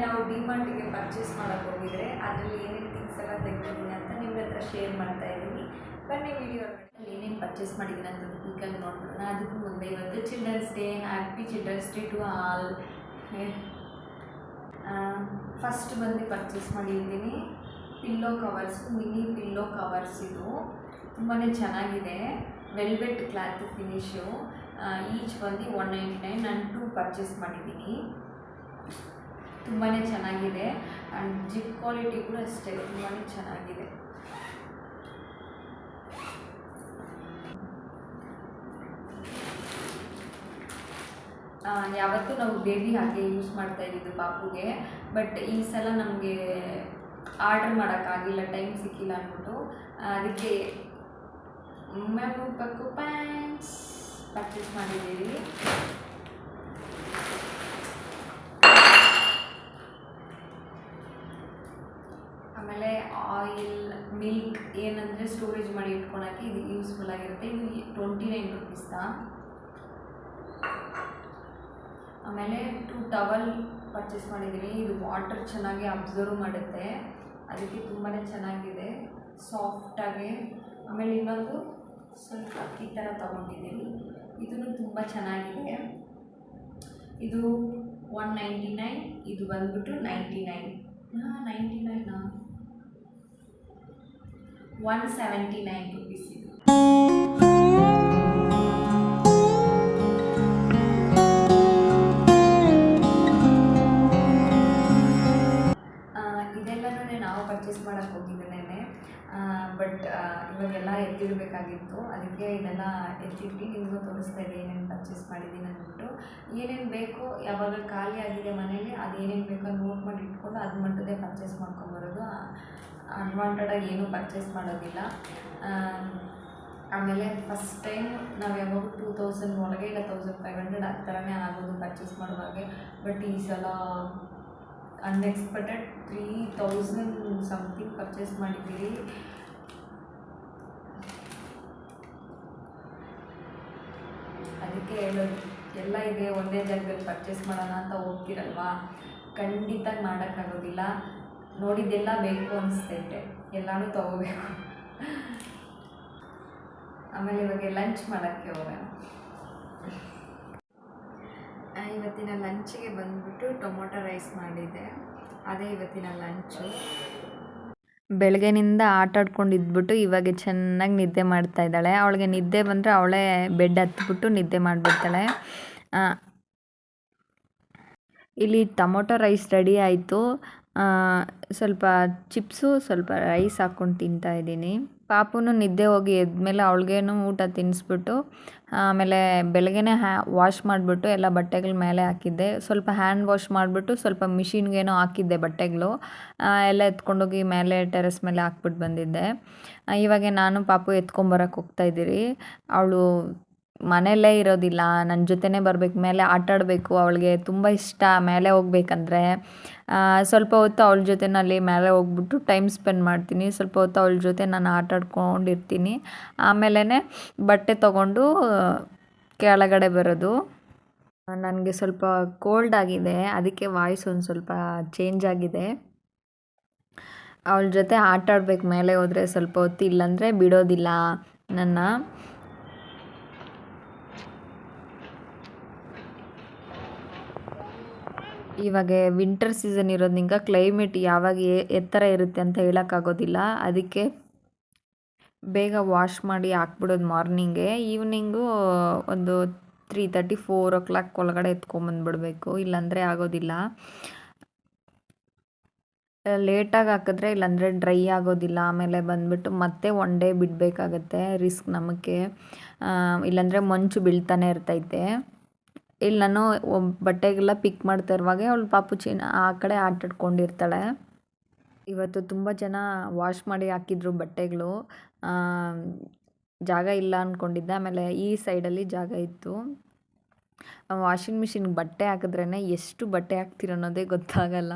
ನಾವು ಡಿಮಾರ್ಟಿಗೆ ಪರ್ಚೇಸ್ ಮಾಡೋಕ್ಕೆ ಹೋಗಿದ್ರೆ ಅದರಲ್ಲಿ ಏನೇನು ಥಿಂಗ್ಸ್ ಎಲ್ಲ ತೆಗೆದಿದ್ದೀನಿ ಅಂತ ನಿಮ್ಮ ಹತ್ರ ಶೇರ್ ಮಾಡ್ತಾ ಇದ್ದೀನಿ. ಬನ್ನಿ ವಿಡಿಯೋ ಏನೇನು ಪರ್ಚೇಸ್ ಮಾಡಿದ್ದೀನಿ ಅಂತ ಕ್ವಿಕ್ಕಾಗಿ ನೋಡ್ಬಿಡೋಣ. ಅದಕ್ಕೂ ಮುಂದೆ ಇವತ್ತು children's day. Happy children's day to all. First ಬಂದು ಪರ್ಚೇಸ್ ಮಾಡಿದ್ದೀನಿ pillow covers, mini pillow covers. ಇದು ತುಂಬಾ ಚೆನ್ನಾಗಿದೆ, ವೆಲ್ವೆಟ್ ಕ್ಲಾತ್ ಫಿನಿಶು. ಈಚ್ ಬಂದು 199. ನಾನು 2 ಪರ್ಚೇಸ್ ಮಾಡಿದ್ದೀನಿ. ತುಂಬಾ ಚೆನ್ನಾಗಿದೆ ಆ್ಯಂಡ್ ಜಿಪ್ ಕ್ವಾಲಿಟಿ ಕೂಡ ಅಷ್ಟೇ ತುಂಬಾ ಚೆನ್ನಾಗಿದೆ. ಯಾವತ್ತೂ ನಾವು ಬೇಬಿ ಹಾಗೆ ಯೂಸ್ ಮಾಡ್ತಾ ಇದ್ದಿದ್ದು ಪಾಪುಗೆ. ಬಟ್ ಈ ಸಲ ನಮಗೆ ಆರ್ಡರ್ ಮಾಡೋಕ್ಕಾಗಿಲ್ಲ, ಟೈಮ್ ಸಿಕ್ಕಿಲ್ಲ ಅಂದ್ಬಿಟ್ಟು ಅದಕ್ಕೆ ಮೆಮು ಪಕ್ಕು ಪ್ಯಾಂಟ್ಸ್ ಪರ್ಚೇಸ್ ಮಾಡಿದ್ದೀವಿ. ಆಮೇಲೆ ಆಯಿಲ್, ಮಿಲ್ಕ್ ಏನಂದರೆ ಸ್ಟೋರೇಜ್ ಮಾಡಿ ಇಟ್ಕೊಳಕ್ಕೆ ಇದು ಯೂಸ್ಫುಲ್ ಆಗಿರುತ್ತೆ. ಇದು 29 ರುಪೀಸ್. ಆಮೇಲೆ 2 ಟವಲ್ ಪರ್ಚೇಸ್ ಮಾಡಿದ್ದೀನಿ. ಇದು ವಾಟರ್ ಚೆನ್ನಾಗಿ ಅಬ್ಸರ್ವ್ ಮಾಡುತ್ತೆ, ಅದಕ್ಕೆ ತುಂಬಾ ಚೆನ್ನಾಗಿದೆ, ಸಾಫ್ಟಾಗಿ. ಆಮೇಲೆ ಇನ್ನೊಂದು ಸ್ವಲ್ಪ ಈ ಥರ ತೊಗೊಂಡಿದ್ದೀನಿ, ಇದೂ ತುಂಬ ಚೆನ್ನಾಗಿದೆ. ಇದು 199, ಇದು ಬಂದ್ಬಿಟ್ಟು 99. 179 ರುಪೀಸ್ ಇದು. ಇದೆಲ್ಲನೂ ನಾವು ಪರ್ಚೇಸ್ ಮಾಡೋಕ್ಕೆ ಹೋಗಿದ್ದೇನೆ. ಬಟ್ ಇವಾಗೆಲ್ಲ ಎತ್ತಿಡಬೇಕಾಗಿತ್ತು, ಅದಕ್ಕೆ ಇದೆಲ್ಲ ಎತ್ತಿಟ್ಟು ನಿಮಗೂ ತೋರಿಸ್ತಾ ಇದೆ ಏನೇನು ಪರ್ಚೇಸ್ ಮಾಡಿದ್ದೀನಿ ಅಂದ್ಬಿಟ್ಟು. ಏನೇನು ಬೇಕೋ, ಯಾವಾಗ ಖಾಲಿ ಆಗಿದೆ ಮನೇಲಿ ಅದೇನೇನು ಬೇಕೋ ನೋಟ್ ಮಾಡಿ ಇಟ್ಕೊಂಡು ಅದು ಮಟ್ಟದೇ ಪರ್ಚೇಸ್ ಮಾಡ್ಕೊಂಬರೋದು. ಅನ್ವಾಂಟೆಡಾಗಿ ಏನೂ ಪರ್ಚೇಸ್ ಮಾಡೋದಿಲ್ಲ. ಆಮೇಲೆ ಫಸ್ಟ್ ಟೈಮ್ ನಾವು ಯಾವಾಗ 2000 ಒಳಗೆ ಇಲ್ಲ 1500 ಆ ಥರನೇ ಆಗೋದು ಪರ್ಚೇಸ್ ಮಾಡುವಾಗೆ. ಬಟ್ ಈ ಸಲ ಅನ್ಎಕ್ಸ್ಪೆಕ್ಟೆಡ್ 3000 ಸಮಥಿಂಗ್ ಪರ್ಚೇಸ್ ಮಾಡಿದ್ದೀರಿ. ಅದಕ್ಕೆ ಹೇಳೋದು, ಎಲ್ಲ ಇದೆ ಒಂದೇ ಜಾಗದಲ್ಲಿ ಪರ್ಚೇಸ್ ಮಾಡೋಣ ಅಂತ ಹೋಗ್ತಿರಲ್ವಾ, ಖಂಡಿತ ಮಾಡೋಕ್ಕಾಗೋದಿಲ್ಲ. ನೋಡಿದ್ದೆಲ್ಲ ಬೇಕು ಅನಿಸ್ತೈತೆ, ಎಲ್ಲನೂ ತೊಗೋಬೇಕು. ಆಮೇಲೆ ಇವಾಗ ಲಂಚ್ ಮಾಡೋಕ್ಕೆ ಹೋಗೋಣ. ಇವತ್ತಿನ ಲಂಚಿಗೆ ಬಂದ್ಬಿಟ್ಟು ಟೊಮೊಟೊ ರೈಸ್ ಮಾಡಿದ್ದೆ, ಅದೇ ಇವತ್ತಿನ ಲಂಚು. ಬೆಳಗ್ಗೆನಿಂದ ಆಟ ಆಡ್ಕೊಂಡು ಇದ್ಬಿಟ್ಟು ಇವಾಗ ಚೆನ್ನಾಗಿ ನಿದ್ದೆ ಮಾಡ್ತಾ ಇದ್ದಾಳೆ. ಅವಳಿಗೆ ನಿದ್ದೆ ಬಂದರೆ ಅವಳೇ ಬೆಡ್ ಹತ್ಬಿಟ್ಟು ನಿದ್ದೆ ಮಾಡಿಬಿಡ್ತಾಳೆ. ಇಲ್ಲಿ ಟೊಮೊಟೊ ರೈಸ್ ರೆಡಿ ಆಯಿತು. ಸ್ವಲ್ಪ ಚಿಪ್ಸು, ಸ್ವಲ್ಪ ರೈಸ್ ಹಾಕ್ಕೊಂಡು ತಿಂತಾಯಿದ್ದೀನಿ. ಪಾಪುನು ನಿದ್ದೆ ಹೋಗಿ ಎದ್ಮೇಲೆ ಅವಳಿಗೇನು ಊಟ ತಿನ್ನಿಸ್ಬಿಟ್ಟು ಆಮೇಲೆ ಬೆಳಗ್ಗೆನೇ ವಾಶ್ ಮಾಡಿಬಿಟ್ಟು ಎಲ್ಲ ಬಟ್ಟೆಗಳ ಮೇಲೆ ಹಾಕಿದ್ದೆ. ಸ್ವಲ್ಪ ಹ್ಯಾಂಡ್ ವಾಶ್ ಮಾಡಿಬಿಟ್ಟು ಸ್ವಲ್ಪ ಮಿಷಿನ್ಗೇನೋ ಹಾಕಿದ್ದೆ ಬಟ್ಟೆಗಳು ಎಲ್ಲ ಎತ್ಕೊಂಡೋಗಿ ಮೇಲೆ ಟೆರೆಸ್ ಮೇಲೆ ಹಾಕ್ಬಿಟ್ಟು ಬಂದಿದ್ದೆ. ಇವಾಗ ನಾನು ಪಾಪು ಎತ್ಕೊಂಬರಕ್ಕೆ ಹೋಗ್ತಾಯಿದ್ದೀರಿ. ಅವಳು ಮನೆಯಲ್ಲೇ ಇರೋದಿಲ್ಲ, ನನ್ನ ಜೊತೆನೇ ಬರಬೇಕು, ಮೇಲೆ ಆಟ ಆಡಬೇಕು. ಅವಳಿಗೆ ತುಂಬ ಇಷ್ಟ ಮೇಲೆ ಹೋಗ್ಬೇಕಂದ್ರೆ. ಸ್ವಲ್ಪ ಹೊತ್ತು ಅವಳ ಜೊತೆನಲ್ಲಿ ಮೇಲೆ ಹೋಗ್ಬಿಟ್ಟು ಟೈಮ್ ಸ್ಪೆಂಡ್ ಮಾಡ್ತೀನಿ. ಸ್ವಲ್ಪ ಹೊತ್ತು ಅವಳ ಜೊತೆ ನಾನು ಆಟ ಆಡ್ಕೊಂಡಿರ್ತೀನಿ. ಆಮೇಲೆ ಬಟ್ಟೆ ತೊಗೊಂಡು ಕೆಳಗಡೆ ಬರೋದು. ನನಗೆ ಸ್ವಲ್ಪ ಕೋಲ್ಡ್ ಆಗಿದೆ, ಅದಕ್ಕೆ ವಾಯ್ಸ್ ಒಂದು ಸ್ವಲ್ಪ ಚೇಂಜ್ ಆಗಿದೆ. ಅವಳ ಜೊತೆ ಆಟ ಆಡ್ಬೇಕು ಮೇಲೆ ಹೋದರೆ ಸ್ವಲ್ಪ ಹೊತ್ತು, ಇಲ್ಲಾಂದರೆ ಬಿಡೋದಿಲ್ಲ ನನ್ನ. ಇವಾಗ ವಿಂಟರ್ ಸೀಸನ್ ಇರೋದ್ರಿಂದ ಕ್ಲೈಮೇಟ್ ಯಾವಾಗ ಎತ್ತರ ಇರುತ್ತೆ ಅಂತ ಹೇಳೋಕ್ಕಾಗೋದಿಲ್ಲ. ಅದಕ್ಕೆ ಬೇಗ ವಾಶ್ ಮಾಡಿ ಹಾಕ್ಬಿಡೋದು ಮಾರ್ನಿಂಗೇ. ಈವ್ನಿಂಗು ಒಂದು 3:30, 4 o'clock ಒಳಗಡೆ ಎತ್ಕೊಂಬಂದ್ಬಿಡ್ಬೇಕು, ಇಲ್ಲಾಂದರೆ ಆಗೋದಿಲ್ಲ. ಲೇಟಾಗಿ ಹಾಕಿದ್ರೆ ಇಲ್ಲಾಂದರೆ ಡ್ರೈ ಆಗೋದಿಲ್ಲ. ಆಮೇಲೆ ಬಂದುಬಿಟ್ಟು ಮತ್ತೆ ಒನ್ ಡೇ ಬಿಡಬೇಕಾಗತ್ತೆ, ರಿಸ್ಕ್ ನಮಗೆ. ಇಲ್ಲಾಂದರೆ ಮಂಚು ಬೀಳ್ತಾನೆ ಇರ್ತೈತೆ. ಇಲ್ಲಿ ನಾನು ಬಟ್ಟೆಗೆಲ್ಲ ಪಿಕ್ ಮಾಡ್ತಾ ಇರುವಾಗ ಅವಳು ಪಾಪು ಆ ಕಡೆ ಆಟಾಡ್ಕೊಂಡಿರ್ತಾಳೆ. ಇವತ್ತು ತುಂಬ ಜನ ವಾಶ್ ಮಾಡಿ ಹಾಕಿದ್ರು ಬಟ್ಟೆಗಳು. ಜಾಗ ಇಲ್ಲ ಅಂದ್ಕೊಂಡಿದ್ದೆ, ಆಮೇಲೆ ಈ ಸೈಡಲ್ಲಿ ಜಾಗ ಇತ್ತು. ವಾಷಿಂಗ್ ಮಿಷಿನ್ಗೆ ಬಟ್ಟೆ ಹಾಕಿದ್ರೇ ಎಷ್ಟು ಬಟ್ಟೆ ಹಾಕ್ತೀರ ಅನ್ನೋದೇ ಗೊತ್ತಾಗಲ್ಲ.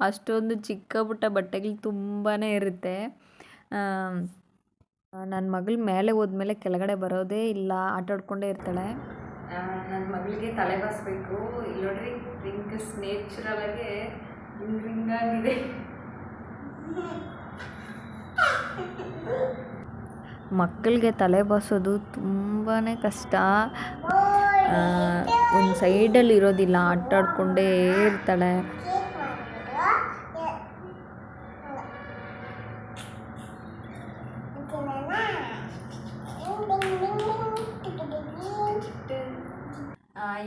ಅಷ್ಟೊಂದು ಚಿಕ್ಕ ಪುಟ್ಟ ಬಟ್ಟೆಗಳು ತುಂಬಾ ಇರುತ್ತೆ. ನನ್ನ ಮಗಳು ಮೇಲೆ ಹೋದ್ಮೇಲೆ ಕೆಳಗಡೆ ಬರೋದೇ ಇಲ್ಲ, ಆಟಾಡ್ಕೊಂಡೇ ಇರ್ತಾಳೆ. ನನ್ನ ಮಗಳಿಗೆ ತಲೆ ಬಾಸ್ಬೇಕು. ಇಲ್ಲಿ ನೋಡ್ರಿ, ರಿಂಕಲ್ಸ್ ನೇಚರಲಾಗೆ ಬಂದೆ. ಮಕ್ಕಳಿಗೆ ತಲೆ ಬಾಸೋದು ತುಂಬಾ ಕಷ್ಟ. ಒಂದು ಸೈಡಲ್ಲಿ ಇರೋದಿಲ್ಲ, ಆಟಾಡ್ಕೊಂಡೇ ಇರ್ತಾಳೆ.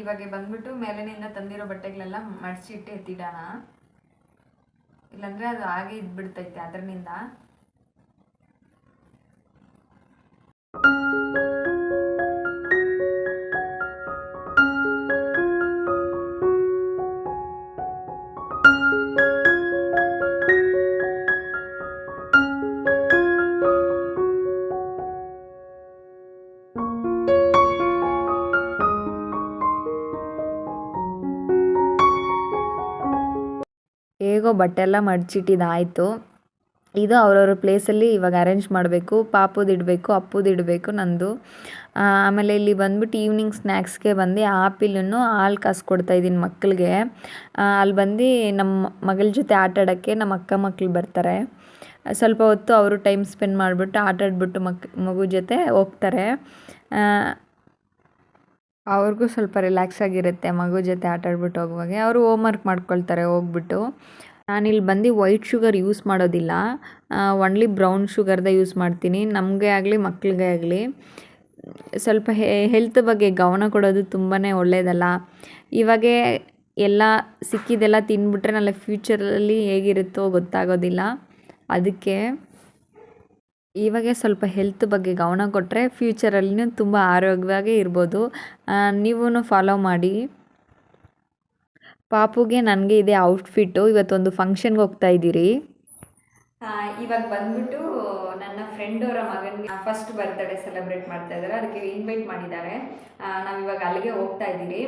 ಇವಾಗ ಬಂದ್ಬಿಟ್ಟು ಮೇಲಿನಿಂದ ತಂದಿರೋ ಬಟ್ಟೆಗಳೆಲ್ಲ ಮಡಚಿಟ್ಟು ಎತ್ತಿಡೋಣ, ಇಲ್ಲಾಂದರೆ ಅದು ಹಾಗೆ ಇದ್ಬಿಡ್ತೈತೆ ಅದರಿಂದ. ಹೇಗೋ ಬಟ್ಟೆ ಎಲ್ಲ ಮಡಚಿಟ್ಟಿದ್ದಾಯಿತು. ಇದು ಅವ್ರವ್ರ ಪ್ಲೇಸಲ್ಲಿ ಇವಾಗ ಅರೇಂಜ್ ಮಾಡಬೇಕು. ಪಾಪುದು ಇಡಬೇಕು, ಅಪ್ಪುದು ಇಡಬೇಕು, ನಂದು. ಆಮೇಲೆ ಇಲ್ಲಿ ಬಂದ್ಬಿಟ್ಟು ಈವ್ನಿಂಗ್ ಸ್ನ್ಯಾಕ್ಸ್ಗೆ ಬಂದು ಆಪಿಲನ್ನು ಹಾಲು ಕಾಸು ಕೊಡ್ತಾಯಿದ್ದೀನಿ ಮಕ್ಕಳಿಗೆ. ಅಲ್ಲಿ ಬಂದು ನಮ್ಮ ಮಗಳ ಜೊತೆ ಆಟಾಡೋಕ್ಕೆ ನಮ್ಮ ಅಕ್ಕ ಮಕ್ಕಳು ಬರ್ತಾರೆ. ಸ್ವಲ್ಪ ಹೊತ್ತು ಅವರು ಟೈಮ್ ಸ್ಪೆಂಡ್ ಮಾಡಿಬಿಟ್ಟು ಆಟಾಡ್ಬಿಟ್ಟು ಮಗು ಜೊತೆ ಹೋಗ್ತಾರೆ. ಅವ್ರಿಗೂ ಸ್ವಲ್ಪ ರಿಲ್ಯಾಕ್ಸ್ ಆಗಿರುತ್ತೆ ಮಗು ಜೊತೆ ಆಟಾಡ್ಬಿಟ್ಟು ಹೋಗುವಾಗ. ಅವರು ಹೋಮ್ವರ್ಕ್ ಮಾಡ್ಕೊಳ್ತಾರೆ ಹೋಗ್ಬಿಟ್ಟು. ನಾನಿಲ್ಲಿ ಬಂದು ವೈಟ್ ಶುಗರ್ ಯೂಸ್ ಮಾಡೋದಿಲ್ಲ, ಒನ್ಲಿ ಬ್ರೌನ್ ಶುಗರ್ದೇ ಯೂಸ್ ಮಾಡ್ತೀನಿ. ನಮಗೆ ಆಗಲಿ ಮಕ್ಕಳಿಗೆ ಆಗಲಿ ಸ್ವಲ್ಪ ಹೆಲ್ತ್ ಬಗ್ಗೆ ಗಮನ ಕೊಡೋದು ತುಂಬಾ ಒಳ್ಳೆಯದಲ್ಲ. ಇವಾಗೇ ಎಲ್ಲ ಸಿಕ್ಕಿದೆಲ್ಲ ತಿಂದ್ಬಿಟ್ರೆ ನಾಳೆ ಫ್ಯೂಚರಲ್ಲಿ ಹೇಗಿರುತ್ತೋ ಗೊತ್ತಾಗೋದಿಲ್ಲ. ಅದಕ್ಕೆ ಇವಾಗೆ ಸ್ವಲ್ಪ ಹೆಲ್ತ್ ಬಗ್ಗೆ ಗಮನ ಕೊಟ್ಟರೆ ಫ್ಯೂಚರಲ್ಲಿ ತುಂಬ ಆರೋಗ್ಯವಾಗೇ ಇರ್ಬೋದು. ನೀವೂ ಫಾಲೋ ಮಾಡಿ. ಪಾಪುಗೆ ನನಗೆ ಇದೆ ಔಟ್ಫಿಟ್ಟು. ಇವತ್ತೊಂದು ಫಂಕ್ಷನ್ಗೆ ಹೋಗ್ತಾ ಇದ್ದೀರಿ. ಇವಾಗ ಬಂದ್ಬಿಟ್ಟು ನನ್ನ ಫ್ರೆಂಡ್ ಅವರ ಮಗನಿಗೆ ಫಸ್ಟ್ ಬರ್ತ್ಡೇ ಸೆಲೆಬ್ರೇಟ್ ಮಾಡ್ತಾ ಇದ್ದಾರೆ, ಅದಕ್ಕೆ ಇನ್ವೈಟ್ ಮಾಡಿದ್ದಾರೆ. ನಾವಿವಾಗ ಅಲ್ಲಿಗೆ ಹೋಗ್ತಾ ಇದ್ದೀರಿ.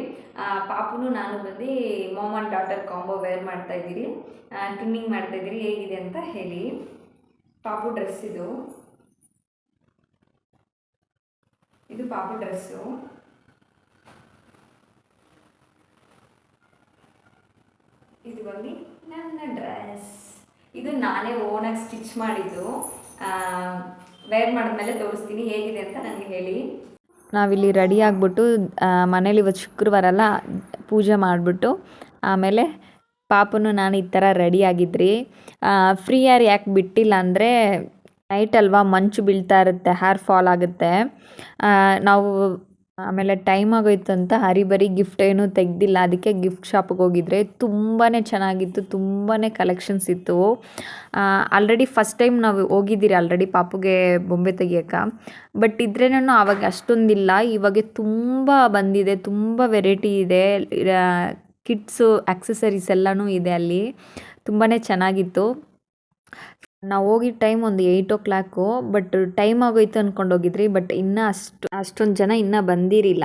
ಪಾಪುನು ನಾನು ಬಂದು mom and daughter combo wear ಮಾಡ್ತಾ ಇದ್ದೀರಿ, ಟ್ರಿಮ್ಮಿಂಗ್ ಮಾಡ್ತಾ ಇದ್ದೀರಿ. ಹೇಗಿದೆ ಅಂತ ಹೇಳಿ. ಪಾಪು ಡ್ರೆಸ್ ಇದು ಪಾಪು ಡ್ರೆಸ್ಸು. ಇದು ಬಂದು ನನ್ನ ಡ್ರೆಸ್. ಇದು ನಾನೇ ಓನಾಗಿ ಸ್ಟಿಚ್ ಮಾಡಿದ್ದು. ವೇರ್ ಮಾಡಿದ್ಮೇಲೆ ತೋರಿಸ್ತೀನಿ ಹೇಗಿದೆ ಅಂತ ನನಗೆ ಹೇಳಿ. ನಾವಿಲ್ಲಿ ರೆಡಿ ಆಗಿಬಿಟ್ಟು ಮನೇಲಿ ಇವತ್ತು ಶುಕ್ರವಾರ ಅಲ್ಲ, ಪೂಜೆ ಮಾಡಿಬಿಟ್ಟು ಆಮೇಲೆ ಪಾಪನು ನಾನು ಈ ಥರ ರೆಡಿಯಾಗಿದ್ರಿ. ಫ್ರೀ ಹೇರ್ ಯಾಕೆ ಬಿಟ್ಟಿಲ್ಲ ಅಂದರೆ ನೈಟ್ ಅಲ್ವಾ, ಮಂಚು ಬೀಳ್ತಾ ಇರುತ್ತೆ, ಹೇರ್ ಫಾಲ್ ಆಗುತ್ತೆ. ನಾವು ಆಮೇಲೆ ಟೈಮ್ ಆಗೋಯ್ತು ಅಂತ ಹರಿಬರಿ ಗಿಫ್ಟ್ ಏನೂ ತೆಗೆದಿಲ್ಲ. ಅದಕ್ಕೆ ಗಿಫ್ಟ್ ಶಾಪಿಗೆ ಹೋಗಿದ್ರೆ ತುಂಬಾ ಚೆನ್ನಾಗಿತ್ತು, ತುಂಬಾ ಕಲೆಕ್ಷನ್ಸ್ ಇತ್ತು. ಆಲ್ರೆಡಿ ಫಸ್ಟ್ ಟೈಮ್ ನಾವು ಹೋಗಿದ್ದೀರಿ ಆಲ್ರೆಡಿ ಪಾಪುಗೆ ಬೊಂಬೆ ತೆಗಿಯೋಕ್ಕೆ. ಬಟ್ ಇದ್ರೇನೂ ಆವಾಗ ಅಷ್ಟೊಂದಿಲ್ಲ. ಇವಾಗ ತುಂಬ ಬಂದಿದೆ, ತುಂಬ ವೆರೈಟಿ ಇದೆ. ಕಿಡ್ಸು ಆಕ್ಸೆಸರೀಸ್ ಎಲ್ಲನೂ ಇದೆ ಅಲ್ಲಿ. ತುಂಬಾ ಚೆನ್ನಾಗಿತ್ತು. ನಾವು ಹೋಗಿದ್ದ ಟೈಮ್ ಒಂದು 8 o'clock. ಬಟ್ ಟೈಮ್ ಆಗೋಯ್ತು ಅಂದ್ಕೊಂಡು ಹೋಗಿದ್ರಿ. ಬಟ್ ಇನ್ನೂ ಅಷ್ಟೊಂದು ಜನ ಇನ್ನೂ ಬಂದಿರಿಲ್ಲ.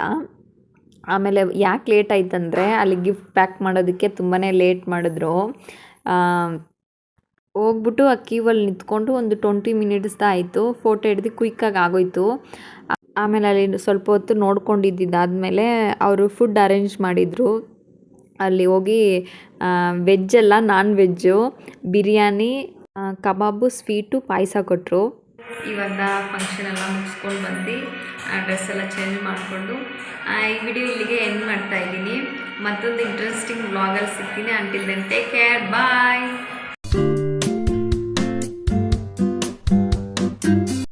ಆಮೇಲೆ ಯಾಕೆ ಲೇಟ್ ಆಯ್ತಂದರೆ ಅಲ್ಲಿ ಗಿಫ್ಟ್ ಪ್ಯಾಕ್ ಮಾಡೋದಕ್ಕೆ ತುಂಬಾ ಲೇಟ್ ಮಾಡಿದ್ರು. ಹೋಗ್ಬಿಟ್ಟು ಆ ಕ್ಯೂವಲ್ಲಿ ನಿಂತ್ಕೊಂಡು ಒಂದು 20 minutes ಆಯಿತು. ಫೋಟೋ ಹಿಡ್ದು ಕ್ವಿಕ್ಕಾಗಿ ಆಗೋಯ್ತು. ಆಮೇಲೆ ಅಲ್ಲಿ ಸ್ವಲ್ಪ ಹೊತ್ತು ನೋಡ್ಕೊಂಡಿದ್ದಾದಮೇಲೆ ಅವರು ಫುಡ್ ಅರೇಂಜ್ ಮಾಡಿದರು. ಅಲ್ಲಿ ಹೋಗಿ ವೆಜ್ಜೆಲ್ಲ ನಾನ್ ವೆಜ್ಜು, ಬಿರಿಯಾನಿ, ಕಬಾಬು, ಸ್ವೀಟು, ಪಾಯಸ ಕೊಟ್ಟರು. ಇವಾಗ ಫಂಕ್ಷನ್ ಎಲ್ಲ ಮುಗಿಸ್ಕೊಂಡು ಬಂದು ಡ್ರೆಸ್ ಎಲ್ಲ ಚೇಂಜ್ ಮಾಡಿಕೊಂಡು ಈ ವಿಡಿಯೋ ಇಲ್ಲಿಗೆ ಎಂಡ್ ಮಾಡ್ತಾ ಇದ್ದೀನಿ. ಮತ್ತೊಂದು ಇಂಟ್ರೆಸ್ಟಿಂಗ್ ವ್ಲಾಗಲ್ಲಿ ಸಿಗ್ತೀನಿ. ಅಂಟಿಲ್ ದೆನ್ ಟೇಕ್ ಕೇರ್, ಬಾಯ್.